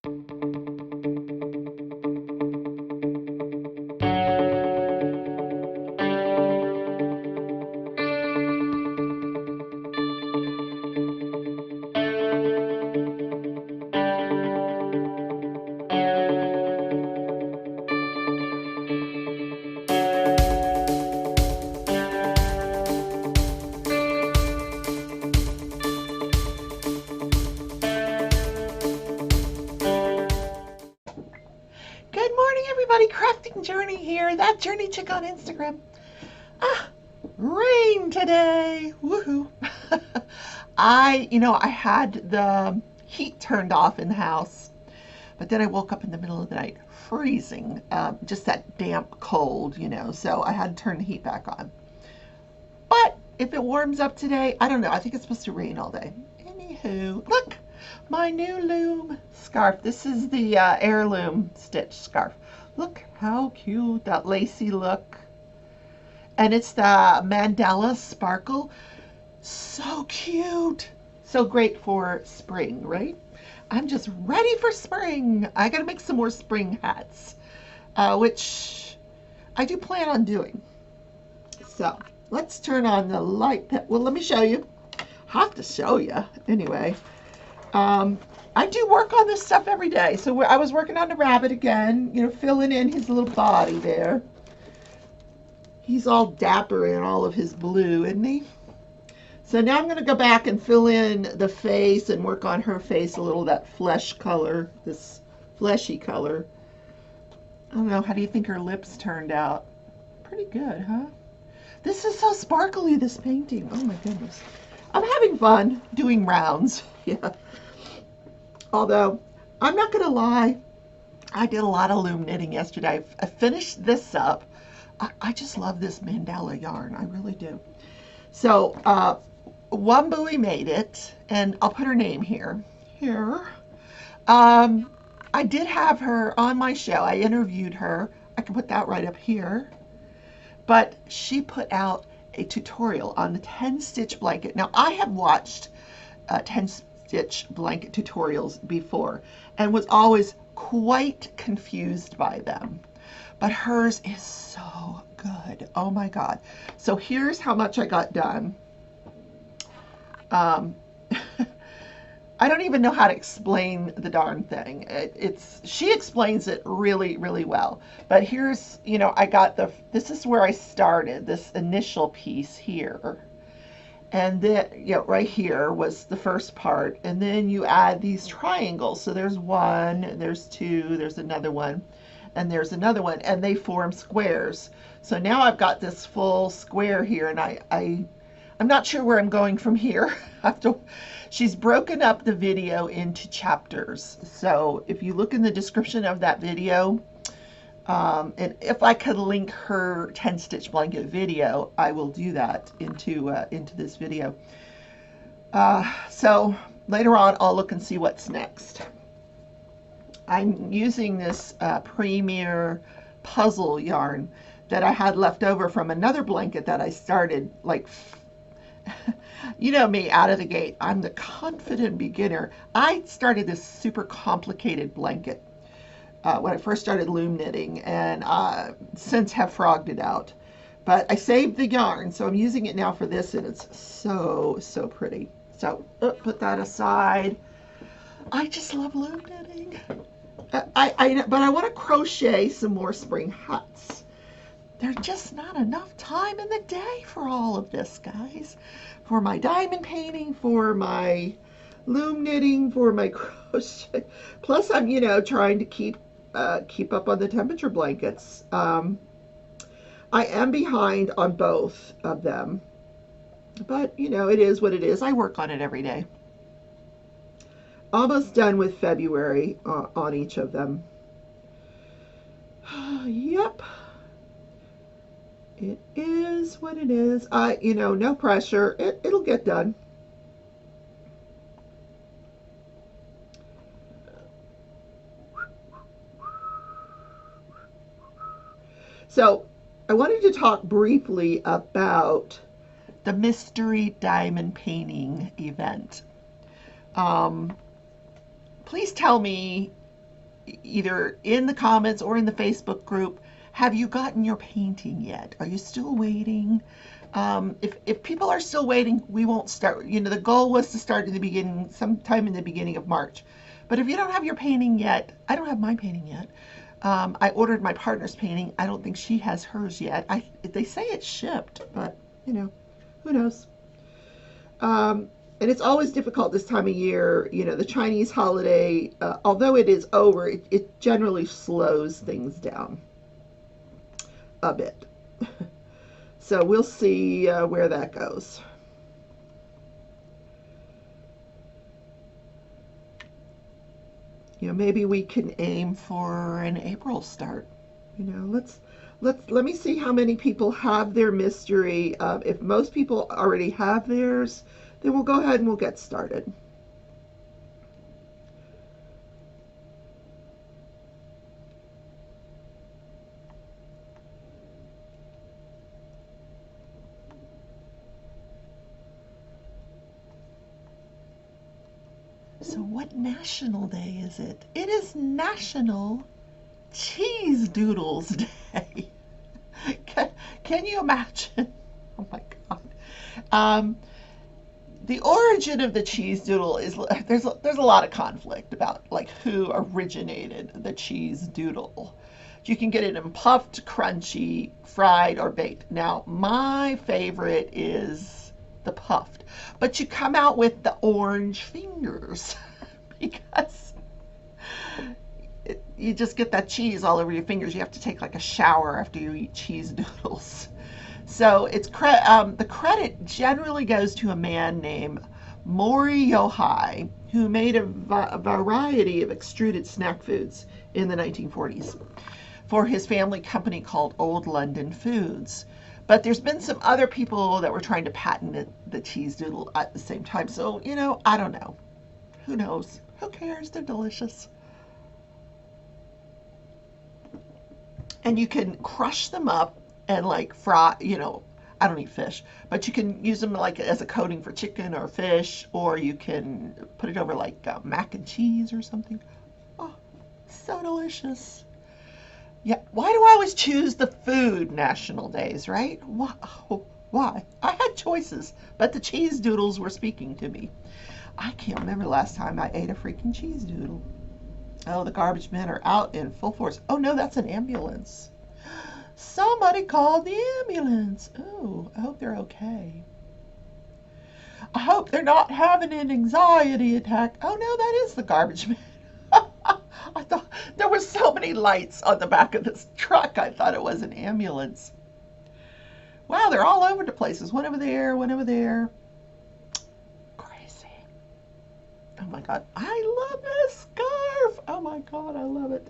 Good morning, everybody. Crafting Journey here. That Journey chick on Instagram. Ah, rain today. Woohoo. I had the heat turned off in the house, but then I woke up in the middle of the night freezing, just that damp cold, so I had to turn the heat back on. But if it warms up today, I don't know. I think it's supposed to rain all day. Anywho, look, my new loom scarf. This is the heirloom stitch scarf. Look how cute, that lacy look. And it's the Mandala sparkle. So cute. So great for spring, right? I'm just ready for spring. I gotta make some more spring hats, which I do plan on doing. So let's turn on the light. Well, let me show you. Have to show you anyway. I do work on this stuff every day. So I was working on the rabbit again, filling in his little body there. He's all dapper in all of his blue, isn't he? So now I'm going to go back and fill in the face and work on her face a little, that flesh color, this fleshy color. I don't know, how do you think her lips turned out? Pretty good, huh? This is so sparkly, this painting. Oh my goodness. I'm having fun doing rounds. Yeah. Although, I'm not going to lie, I did a lot of loom knitting yesterday. I finished this up. I just love this mandala yarn. I really do. So, Wambui made it, and I'll put her name here. I did have her on my show. I interviewed her. I can put that right up here. But she put out a tutorial on the 10-stitch blanket. Now, I have watched 10-stitch blanket tutorials before and was always quite confused by them. But hers is so good. Oh my God. So here's how much I got done. I don't even know how to explain the darn thing. She explains it really, really well. But here's, I got this is where I started, this initial piece here. And then, right here was the first part. And then you add these triangles. So there's one, there's two, there's another one, and there's another one, and they form squares. So now I've got this full square here, and I'm not sure where I'm going from here. She's broken up the video into chapters. So if you look in the description of that video, and if I could link her 10-stitch blanket video, I will do that into this video. So later on, I'll look and see what's next. I'm using this Premier puzzle yarn that I had left over from another blanket that I started, like, you know me, out of the gate. I'm the confident beginner. I started this super complicated blanket when I first started loom knitting, and since have frogged it out. But I saved the yarn, so I'm using it now for this, and it's so, so pretty. So put that aside. I just love loom knitting. But I want to crochet some more spring hats. There's just not enough time in the day for all of this, guys. For my diamond painting, for my loom knitting, for my crochet. Plus, I'm, trying to keep up on the temperature blankets. I am behind on both of them. But, it is what it is. I work on it every day. Almost done with February on each of them. Yep. It is what it is. No pressure. It'll get done. So I wanted to talk briefly about the mystery diamond painting event. Please tell me either in the comments or in the Facebook group, have you gotten your painting yet? Are you still waiting? If people are still waiting, we won't start. The goal was to start in the beginning, sometime in the beginning of March. But if you don't have your painting yet, I don't have my painting yet. I ordered my partner's painting. I don't think she has hers yet. They say it's shipped, but who knows? And it's always difficult this time of year. The Chinese holiday, although it is over, it generally slows things down a bit. So we'll see where that goes. Maybe we can aim for an April start. Let me see how many people have their mystery. If most people already have theirs, then we'll go ahead and we'll get started. So what national day is it? It is National Cheese Doodles Day. Can you imagine? Oh my God. The origin of the cheese doodle is there's a lot of conflict about like who originated the cheese doodle. You can get it in puffed, crunchy, fried, or baked. Now, my favorite is the puffed, but you come out with the orange fingers because you just get that cheese all over your fingers. You have to take like a shower after you eat cheese doodles. So the credit generally goes to a man named Mori Yohai, who made a variety of extruded snack foods in the 1940s for his family company called Old London Foods. But there's been some other people that were trying to patent the cheese doodle at the same time. So, I don't know. Who knows? Who cares? They're delicious. And you can crush them up and like fry, I don't eat fish, but you can use them like as a coating for chicken or fish, or you can put it over like mac and cheese or something. Oh, so delicious. Yeah, why do I always choose the food national days, right? Why? Oh, why? I had choices, but the cheese doodles were speaking to me. I can't remember the last time I ate a freaking cheese doodle. Oh, the garbage men are out in full force. Oh no, that's an ambulance. Somebody called the ambulance. Oh, I hope they're okay. I hope they're not having an anxiety attack. Oh no, that is the garbage man. I thought there were so many lights on the back of this truck. I thought it was an ambulance. Wow, they're all over the places. One over there, one over there. Crazy. Oh my God, I love this scarf. Oh my God, I love it.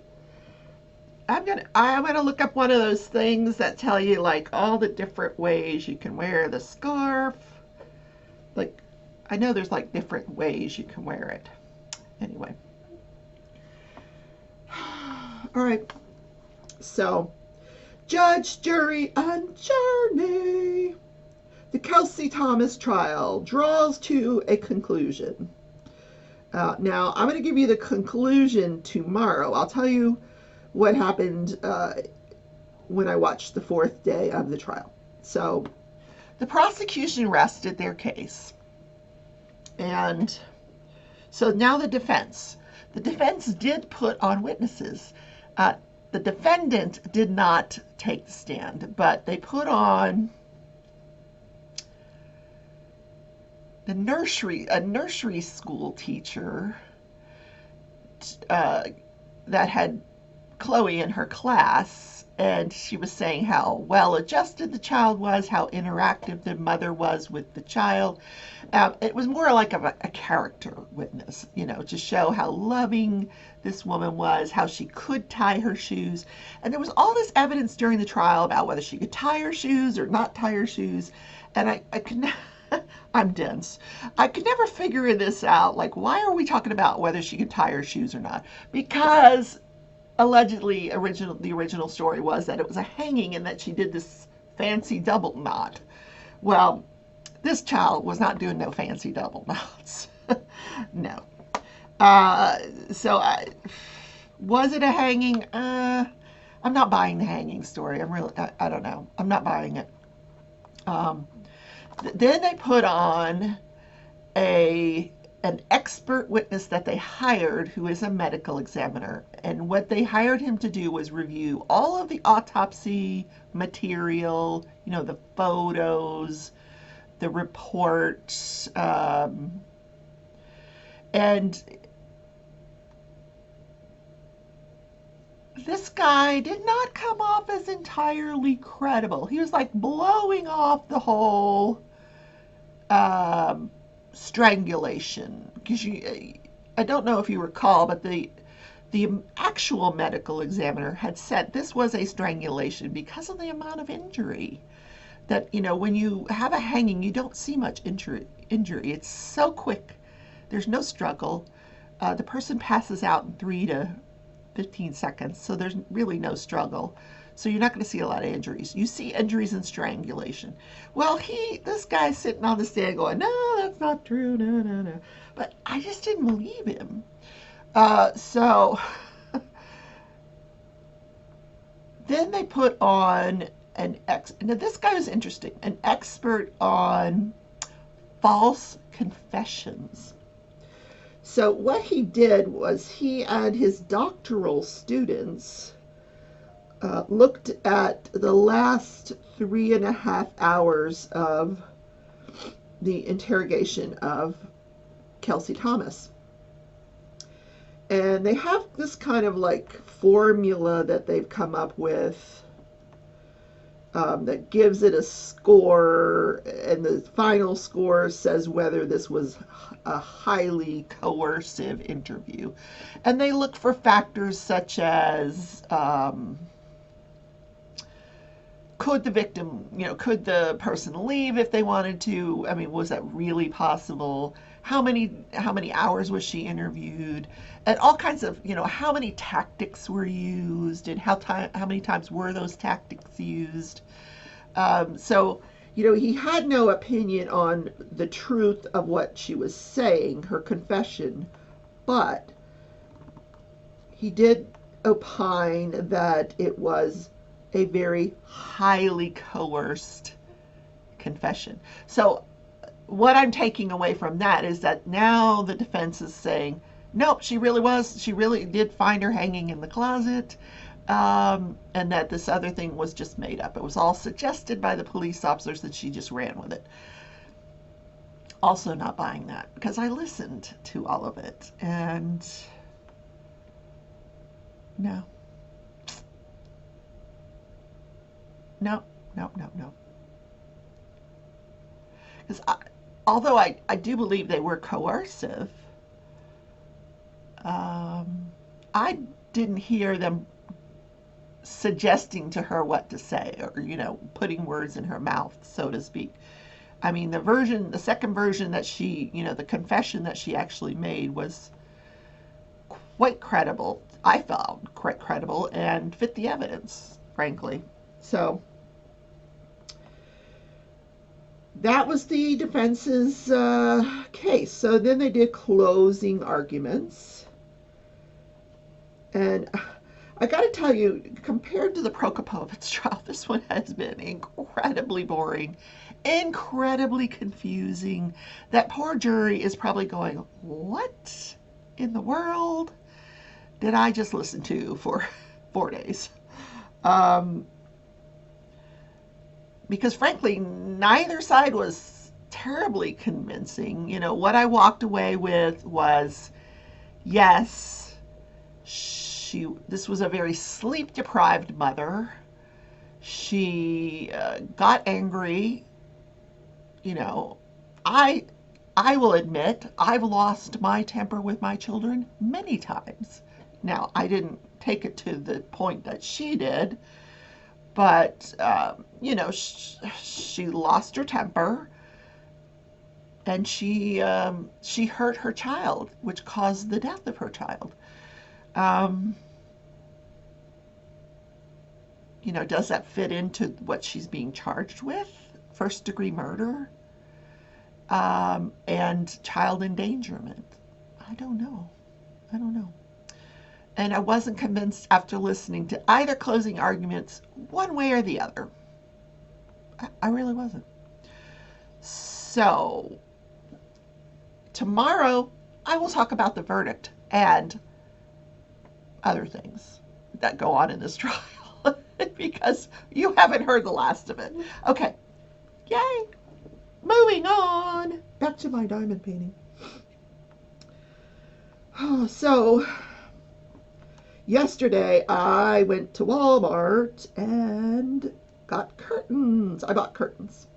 I'm gonna look up one of those things that tell you like all the different ways you can wear the scarf. Like, I know there's like different ways you can wear it. Anyway. All right. So, judge, jury, and journey. The Kelsey Thomas trial draws to a conclusion. Now, I'm going to give you the conclusion tomorrow. I'll tell you what happened when I watched the fourth day of the trial. So the prosecution rested their case. And so now the defense. The defense did put on witnesses. The defendant did not take the stand, but they put on a nursery school teacher that had Chloe in her class, and she was saying how well adjusted the child was, how interactive the mother was with the child. It was more like a character witness, to show how loving this woman was, how she could tie her shoes. And there was all this evidence during the trial about whether she could tie her shoes or not tie her shoes. And I could I'm dense. I could never figure this out. Like, why are we talking about whether she could tie her shoes or not? Because allegedly the original story was that it was a hanging and that she did this fancy double knot. Well, this child was not doing no fancy double knots. No. Was it a hanging? I'm not buying the hanging story. I don't know. I'm not buying it. Um, then they put on a an expert witness that they hired who is a medical examiner. And what they hired him to do was review all of the autopsy material, the photos, the reports, and this guy did not come off as entirely credible. He was like blowing off the whole um, strangulation. Because I don't know if you recall, but the actual medical examiner had said this was a strangulation because of the amount of injury. That when you have a hanging, you don't see much injury. It's so quick. There's no struggle. The person passes out in 3 to 15 seconds, so there's really no struggle. So you're not going to see a lot of injuries. You see injuries in strangulation. Well, this guy's sitting on the stand going, no, that's not true, no, no, no. But I just didn't believe him. So then they put on now this guy was interesting, an expert on false confessions. So what he did was he and his doctoral students looked at the last 3.5 hours of the interrogation of Kelsey Thomas. And they have this kind of like formula that they've come up with that gives it a score, and the final score says whether this was a highly coercive interview. And they look for factors such as could the victim, could the person leave if they wanted to? I mean, was that really possible? How many hours was she interviewed? And all kinds of, how many tactics were used, and how many times were those tactics used? So, he had no opinion on the truth of what she was saying, her confession, but he did opine that it was a very highly coerced confession. So what I'm taking away from that is that now the defense is saying, nope, she really did find her hanging in the closet, and that this other thing was just made up. It was all suggested by the police officers that she just ran with it. Also not buying that, because I listened to all of it, and no. No, no, no, no. Because although I do believe they were coercive, I didn't hear them suggesting to her what to say, or putting words in her mouth, so to speak. I mean, the second version that the confession that she actually made was quite credible. I found quite credible and fit the evidence, frankly. So that was the defense's case. So then they did closing arguments. And I got to tell you, compared to the Prokopovich trial, this one has been incredibly boring, incredibly confusing. That poor jury is probably going, what in the world did I just listen to for 4 days? Because frankly, neither side was terribly convincing. What I walked away with was, yes, this was a very sleep deprived mother. She got angry. I I will admit I've lost my temper with my children many times. Now, I didn't take it to the point that she did, but she lost her temper, and she hurt her child, which caused the death of her child. Um, does that fit into what she's being charged with? First degree murder, and child endangerment. I don't know. I don't know. And I wasn't convinced after listening to either closing arguments, one way or the other. I really wasn't. So, tomorrow I will talk about the verdict and other things that go on in this trial because you haven't heard the last of it. Okay, yay! Moving on. Back to my diamond painting. So, yesterday I went to Walmart and got curtains. I bought curtains.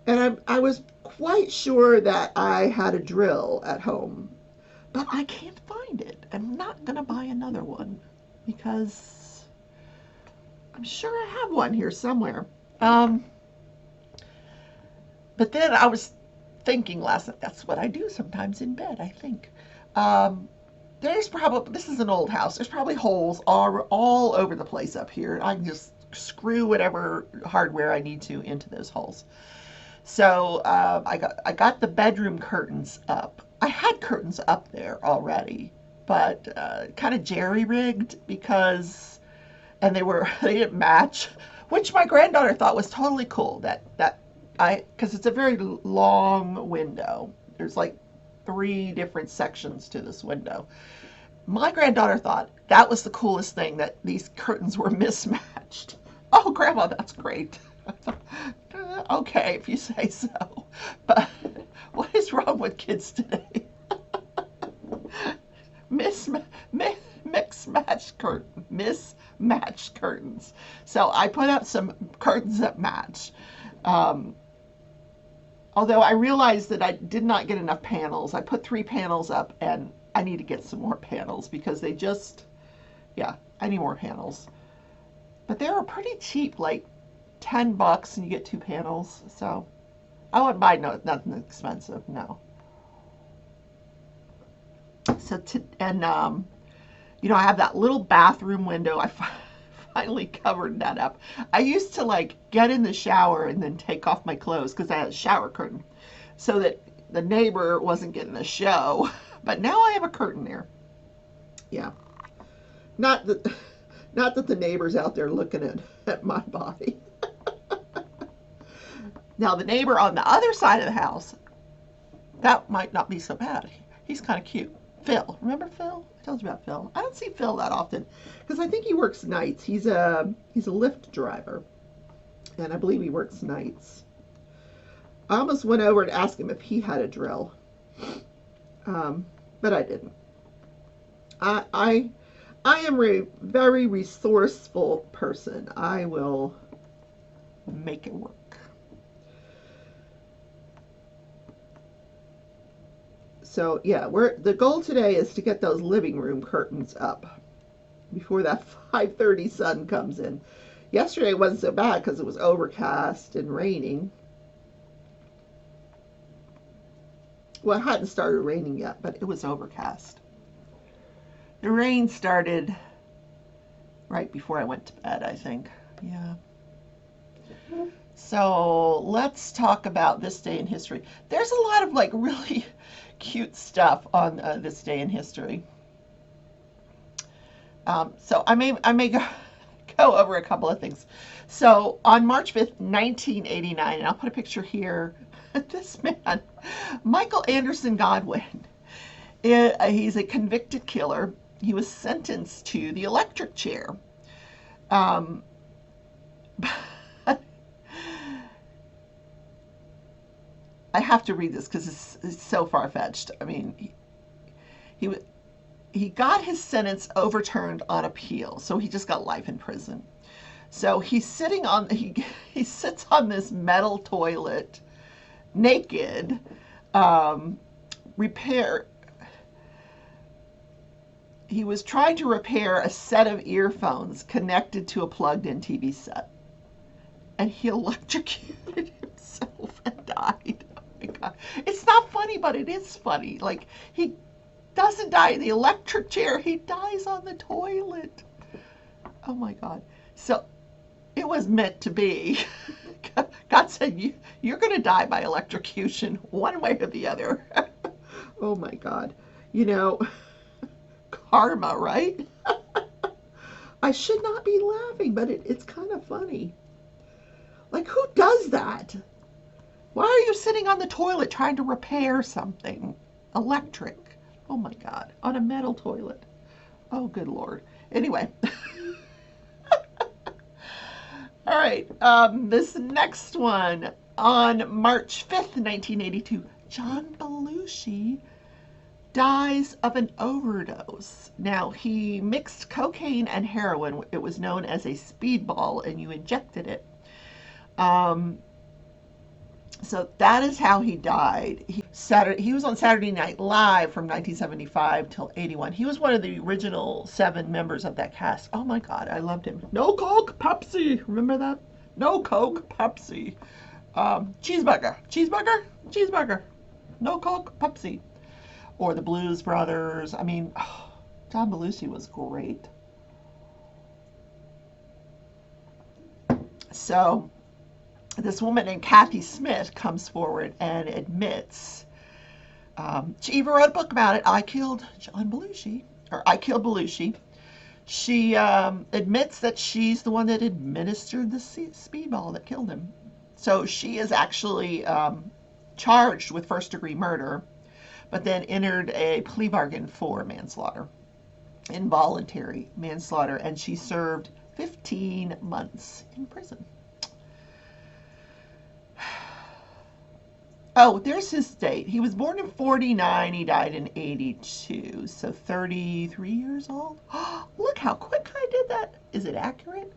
And I was quite sure that I had a drill at home, but I can't find it. I'm not going to buy another one because I'm sure I have one here somewhere. But then I was thinking last night, that's what I do sometimes in bed, I think. Um, this is an old house. There's probably holes all over the place up here. I can just screw whatever hardware I need to into those holes. So I got the bedroom curtains up. I had curtains up there already, but kind of jerry rigged because, and they didn't match, which my granddaughter thought was totally cool. Because it's a very long window. There's like 3 different sections to this window. My granddaughter thought that was the coolest thing, that these curtains were mismatched. Oh, Grandma, that's great. Okay, if you say so. But what is wrong with kids today? Mismatched curtains. So I put up some curtains that match. Um, Although I realized that I did not get enough panels. I put 3 panels up and I need to get some more panels because yeah, I need more panels. But they were pretty cheap, like $10 and you get 2 panels. So I wouldn't buy nothing expensive, no. I have that little bathroom window. I finally covered that up. I used to like get in the shower and then take off my clothes because I had a shower curtain so that the neighbor wasn't getting a show. But now I have a curtain there. Yeah. Not that not that the neighbor's out there looking at my body. Now the neighbor on the other side of the house, that might not be so bad. He's kind of cute. Phil, remember Phil? I told you about Phil. I don't see Phil that often because I think he works nights. He's a Lyft driver, and I believe he works nights. I almost went over to ask him if he had a drill, but I didn't. I am a very resourceful person. I will make it work. So yeah, the goal today is to get those living room curtains up before that 5:30 sun comes in. Yesterday wasn't so bad because it was overcast and raining. Well, it hadn't started raining yet, but it was overcast. The rain started right before I went to bed, I think. Yeah. So let's talk about this day in history. There's a lot of like really cute stuff on this day in history. So I may go over a couple of things. So on March 5th, 1989, and I'll put a picture here. This man, Michael Anderson Godwin, he's a convicted killer. He was sentenced to the electric chair. Um, I have to read this because it's so far-fetched. I mean, he got his sentence overturned on appeal, so he just got life in prison. So he sits on this metal toilet, naked, repair. He was trying to repair a set of earphones connected to a plugged-in TV set, and he electrocuted himself and died. My God. It's not funny, but it is funny. Like, he doesn't die in the electric chair, he dies on the toilet. Oh my God. So it was meant to be. God said, you're going to die by electrocution one way or the other. Oh my God. karma, right? I should not be laughing, but it's kind of funny. Like, who does that? Why are you sitting on the toilet trying to repair something? Electric. Oh my God. On a metal toilet. Oh, good Lord. Anyway. All right. This next one. On March 5th, 1982, John Belushi dies of an overdose. Now, he mixed cocaine and heroin. It was known as a speedball, and you injected it. Um, So that is how he died. He was on Saturday Night Live from 1975 till 81. He was one of the original 7 members of that cast. Oh my God, I loved him. No Coke, Pepsi. Remember that? No Coke, Pepsi. Cheeseburger, cheeseburger, cheeseburger. No Coke, Pepsi. Or the Blues Brothers. I mean, John Belushi was great. So this woman named Kathy Smith comes forward and admits, she even wrote a book about it, I Killed John Belushi, or I Killed Belushi. She admits that she's the one that administered the speedball that killed him. So she is actually charged with first-degree murder, but then entered a plea bargain for manslaughter, involuntary manslaughter, and she served 15 months in prison. Oh, there's his date. He was born in 49. He died in 82. So 33 years old. Look how quick I did that. Is it accurate?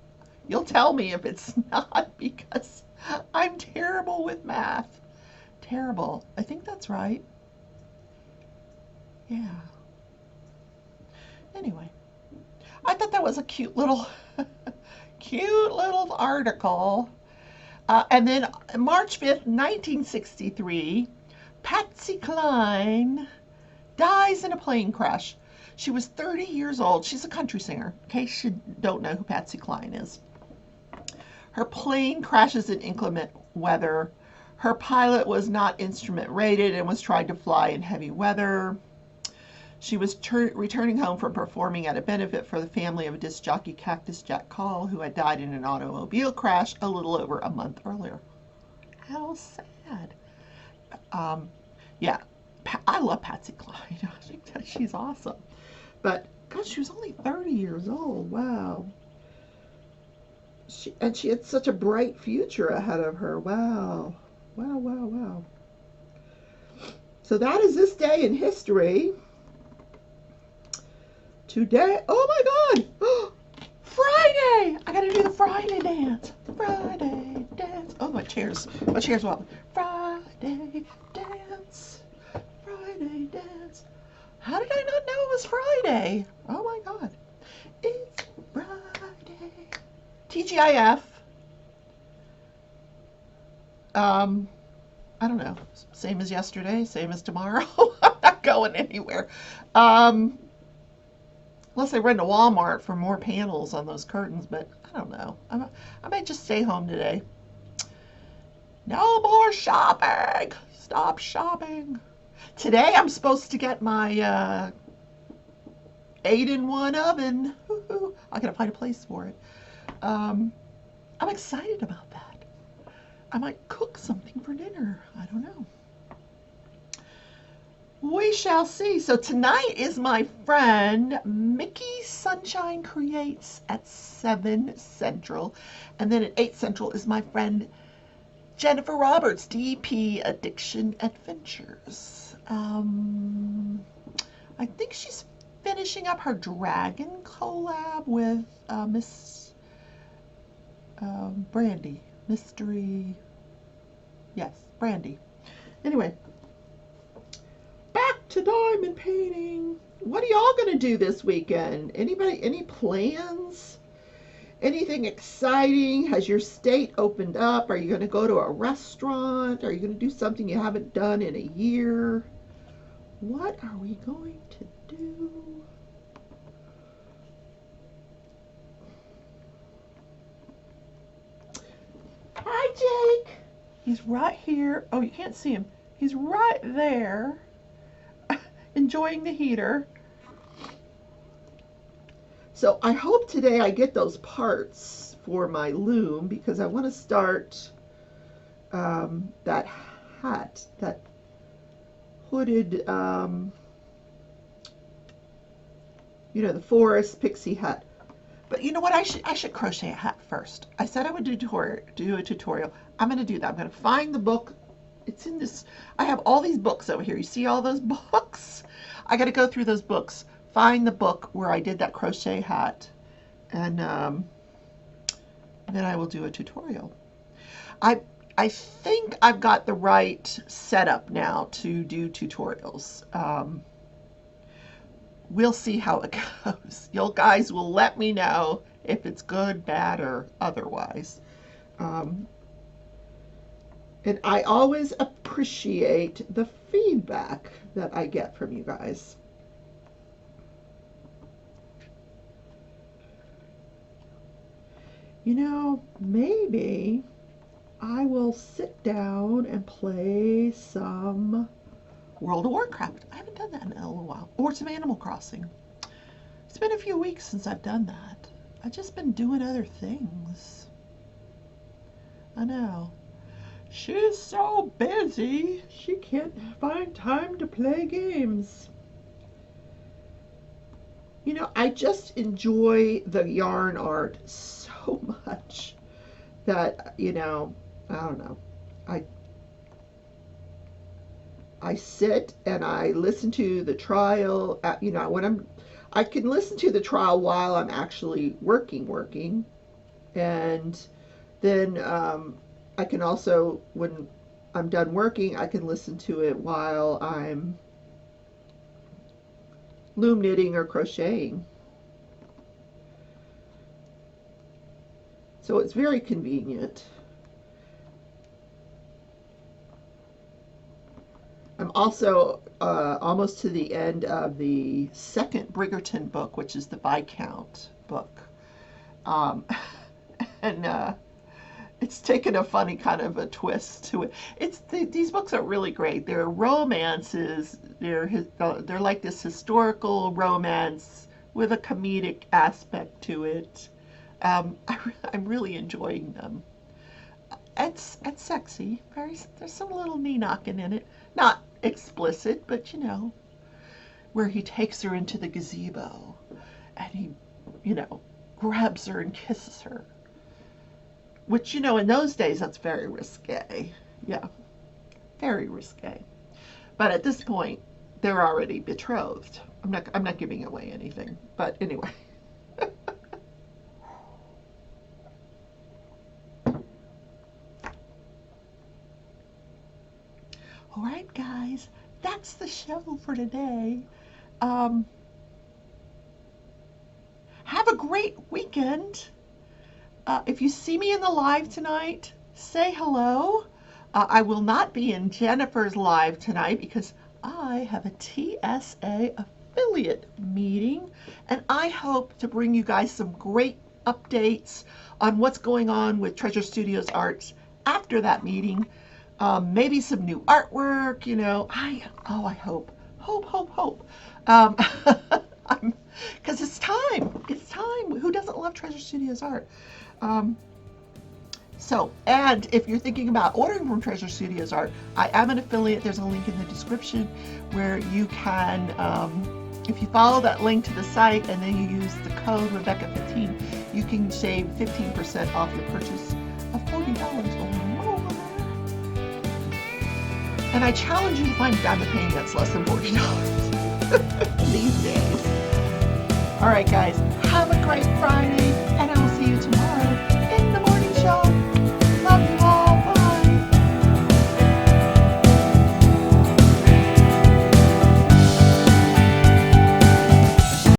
You'll tell me if it's not, because I'm terrible with math. Terrible. I think that's right. Yeah. Anyway, I thought that was a cute little article. And then March 5th, 1963, Patsy Cline dies in a plane crash. She was 30 years old. She's a country singer, in case you don't know who Patsy Cline is. Her plane crashes in inclement weather. Her pilot was not instrument rated and was trying to fly in heavy weather. She was returning home from performing at a benefit for the family of disc jockey Cactus Jack Call, who had died in an automobile crash a little over a month earlier. How sad. Yeah, I love Patsy Cline. I think that she's awesome. But, gosh, she was only 30 years old. Wow. She had such a bright future ahead of her. Wow. Wow, wow, wow. So that is this day in history. Today, oh my God, Friday! I gotta do the Friday dance. Friday dance. Oh, my chair's wobbling. Friday dance. Friday dance. How did I not know it was Friday? Oh my God. It's Friday. TGIF. I don't know. Same as yesterday, same as tomorrow. I'm not going anywhere. Unless I run to Walmart for more panels on those curtains, but I don't know. I might just stay home today. No more shopping. Stop shopping. Today I'm supposed to get my 8-in-1 oven. I gotta find a place for it. I'm excited about that. I might cook something for dinner. I don't know. We shall see. So tonight is my friend Mickey Sunshine Creates at 7 Central. And then at 8 Central is my friend Jennifer Roberts, DP Addiction Adventures. I think she's finishing up her Dragon collab with Miss Brandy. Mystery. Yes, Brandy. Anyway. Back to diamond painting. What are y'all going to do this weekend? Anybody, any plans? Anything exciting? Has your state opened up? Are you going to go to a restaurant? Are you going to do something you haven't done in a year? What are we going to do? Hi, Jake. He's right here. Oh, you can't see him. He's right there. Enjoying the heater. So I hope today I get those parts for my loom because I want to start that hat, that hooded, the forest pixie hat. But you know what? I should crochet a hat first. I said I would do a tutorial. I'm going to do that. I'm going to find the book. It's in this. I have all these books over here. You see all those books? I got to go through those books, find the book where I did that crochet hat, and then I will do a tutorial. I I think I've got the right setup now to do tutorials. We'll see how it goes. You guys will let me know if it's good, bad, or otherwise. Um, and I always appreciate the feedback that I get from you guys. Maybe I will sit down and play some World of Warcraft. I haven't done that in a little while. Or some Animal Crossing. It's been a few weeks since I've done that. I've just been doing other things. I know. She's so busy, she can't find time to play games. I just enjoy the yarn art so much that, I don't know. I I sit and I listen to the trial. I can listen to the trial while I'm actually working, and then I can also, when I'm done working, I can listen to it while I'm loom knitting or crocheting. So it's very convenient. I'm also almost to the end of the second Bridgerton book, which is the Viscount book. Um, and it's taken a funny kind of a twist to it. These books are really great. They're romances. They're like this historical romance with a comedic aspect to it. I'm really enjoying them. It's sexy. There's some little knee knocking in it. Not explicit, but where he takes her into the gazebo and he, grabs her and kisses her. Which, in those days, that's very risque. Yeah, very risque. But at this point, they're already betrothed. I'm not giving away anything. But anyway. All right, guys, that's the show for today. Um, have a great weekend. If you see me in the live tonight, say hello. I will not be in Jennifer's live tonight because I have a TSA affiliate meeting, and I hope to bring you guys some great updates on what's going on with Treasure Studios Arts after that meeting. Maybe some new artwork, I hope. Um, because it's time. It's time. Who doesn't love Treasure Studios art? Um, and if you're thinking about ordering from Treasure Studios art, I am an affiliate. There's a link in the description where you can, if you follow that link to the site and then you use the code Rebecca15, you can save 15% off your purchase of $40 or more. And I challenge you to find a diamond painting that's less than $40 these days. All right, guys, have a great Friday.